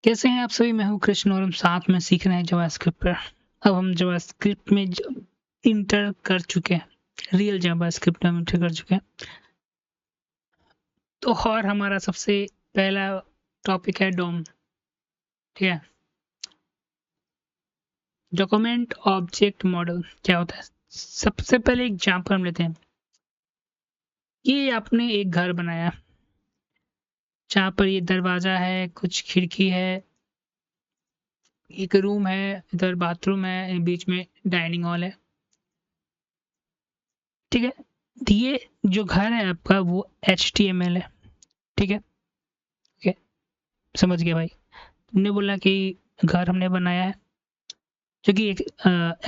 कैसे हैं आप सभी? मैं हूं कृष्ण और हम साथ में सीख रहे हैं जावास्क्रिप्ट पर। अब हम जावास्क्रिप्ट में इंटर कर चुके हैं, रियल जावास्क्रिप्ट में हम इंटर कर चुके हैं। तो और हमारा सबसे पहला टॉपिक है डॉम। ठीक है, डॉक्यूमेंट ऑब्जेक्ट मॉडल क्या होता है। सबसे पहले एग्जांपल हम लेते हैं। ये आपने एक घर बनाया जहाँ पर ये दरवाजा है, कुछ खिड़की है, एक रूम है, इधर बाथरूम है, बीच में डाइनिंग हॉल है। ठीक है, ये जो घर है आपका वो HTML है। ठीक है, ओके, समझ गया भाई। तुमने बोला कि घर हमने बनाया है जो कि एक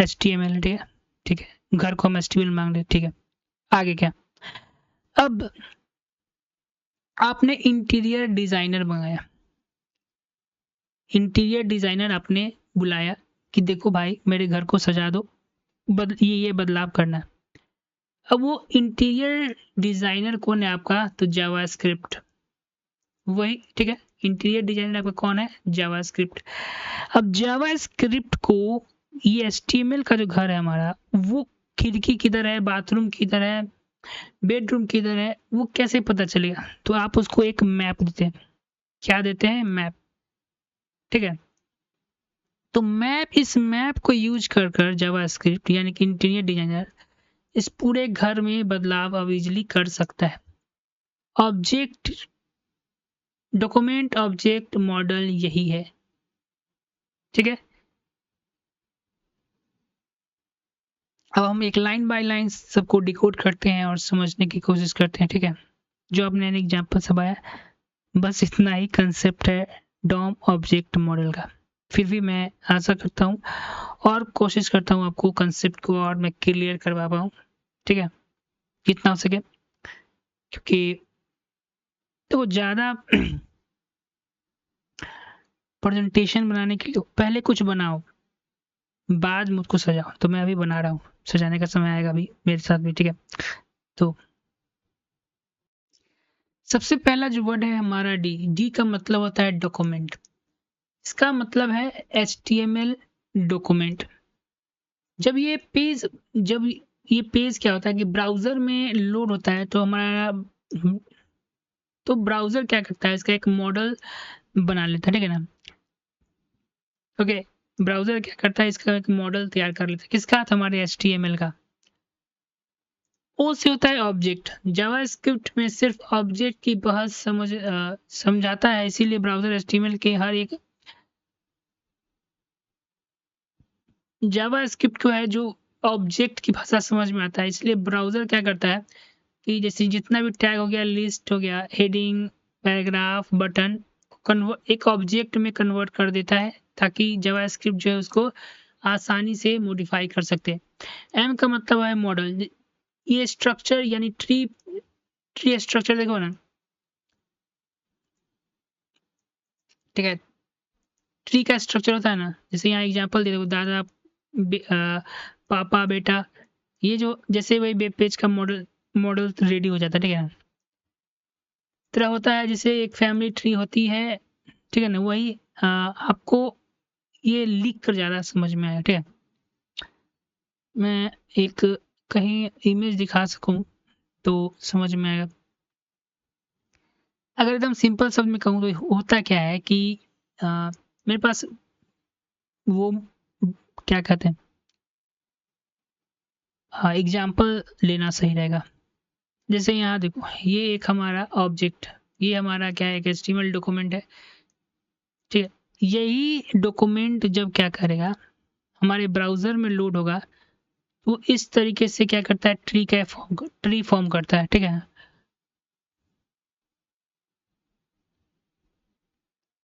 HTML है। ठीक है, ठीक है, घर को हम HTML मांग रहे हैं। ठीक है, आगे क्या? अब आपने इंटीरियर डिजाइनर मंगाया, इंटीरियर डिजाइनर आपने बुलाया कि देखो भाई मेरे घर को सजा दो, ये बदलाव करना है। अब वो इंटीरियर डिजाइनर कौन है आपका? तो जावास्क्रिप्ट, वही। ठीक है, इंटीरियर डिजाइनर आपका कौन है? जावास्क्रिप्ट। अब जावास्क्रिप्ट को ये HTML का जो घर है हमारा, वो खिड़की किधर है, बाथरूम किधर है, बेडरूम किधर है, वो कैसे पता चलेगा? तो आप उसको एक मैप देते हैं। क्या देते हैं? मैप। ठीक है, तो मैप, इस मैप को यूज कर कर जावास्क्रिप्ट यानी कि इंटीरियर डिजाइनर इस पूरे घर में बदलाव अब इजिली कर सकता है। ऑब्जेक्ट, डॉक्यूमेंट ऑब्जेक्ट मॉडल यही है। ठीक है, अब हम एक लाइन बाय लाइन सबको डिकोड करते हैं और समझने की कोशिश करते हैं। ठीक है, जो आपने एग्जाम्पल सब आया, बस इतना ही कंसेप्ट है डॉम ऑब्जेक्ट मॉडल का। फिर भी मैं आशा करता हूँ और कोशिश करता हूँ आपको कंसेप्ट को और मैं क्लियर करवा पाऊँ। ठीक है, जितना हो सके, क्योंकि तो ज़्यादा प्रेजेंटेशन बनाने के लिए पहले कुछ बनाओ, बाद मुझको सजाओ। तो मैं अभी बना रहा हूँ, सजाने का समय आएगा अभी मेरे साथ भी। ठीक है, तो सबसे पहला जो वर्ड है हमारा डी का मतलब होता है डॉक्यूमेंट। इसका मतलब है HTML डॉक्यूमेंट। जब ये पेज क्या होता है कि ब्राउजर में लोड होता है, तो हमारा तो ब्राउजर क्या करता है, इसका एक मॉडल बना लेता है। ठीक है ना, ओके। ब्राउजर क्या करता है, इसका एक मॉडल तैयार कर लेता है। किसका? हमारे HTML का। ओ से होता है ऑब्जेक्ट। जावास्क्रिप्ट में सिर्फ ऑब्जेक्ट की बहस समझाता है, इसीलिए ब्राउजर HTML के हर एक जावास्क्रिप्ट को है जो ऑब्जेक्ट की भाषा समझ में आता है। इसलिए ब्राउजर क्या करता है कि जैसे जितना भी टैग हो गया, लिस्ट हो गया, हेडिंग, पैराग्राफ, बटन, एक ऑब्जेक्ट में कन्वर्ट कर देता है ताकि जावास्क्रिप्ट जो है उसको आसानी से मॉडिफाई कर सकते हैं। एम का मतलब है मॉडल। ये स्ट्रक्चर यानी ट्री स्ट्रक्चर देखो ना। ठीक है, ट्री का स्ट्रक्चर होता है ना, जैसे यहाँ एग्जांपल दे दो, दादा, पापा, बेटा, ये जो जैसे वही वेब पेज का मॉडल मॉडल रेडी हो जाता है। ठीक है, तरह होता है जैसे एक फैमिली ट्री होती है। ठीक है ना, वही आपको ये लिख कर ज़्यादा समझ में आया। ठीक है, मैं एक कहीं इमेज दिखा सकूं तो समझ में आएगा। अगर एकदम सिंपल शब्द में कहूँ तो होता क्या है कि मेरे पास वो क्या कहते हैं, एग्जाम्पल लेना सही रहेगा। जैसे यहाँ देखो, ये एक हमारा ऑब्जेक्ट, ये हमारा क्या है, एक HTML डॉक्यूमेंट है। ठीक है, यही डॉक्यूमेंट जब क्या करेगा, हमारे ब्राउजर में लोड होगा, तो इस तरीके से क्या करता है, ट्री फॉर्म करता है। ठीक है,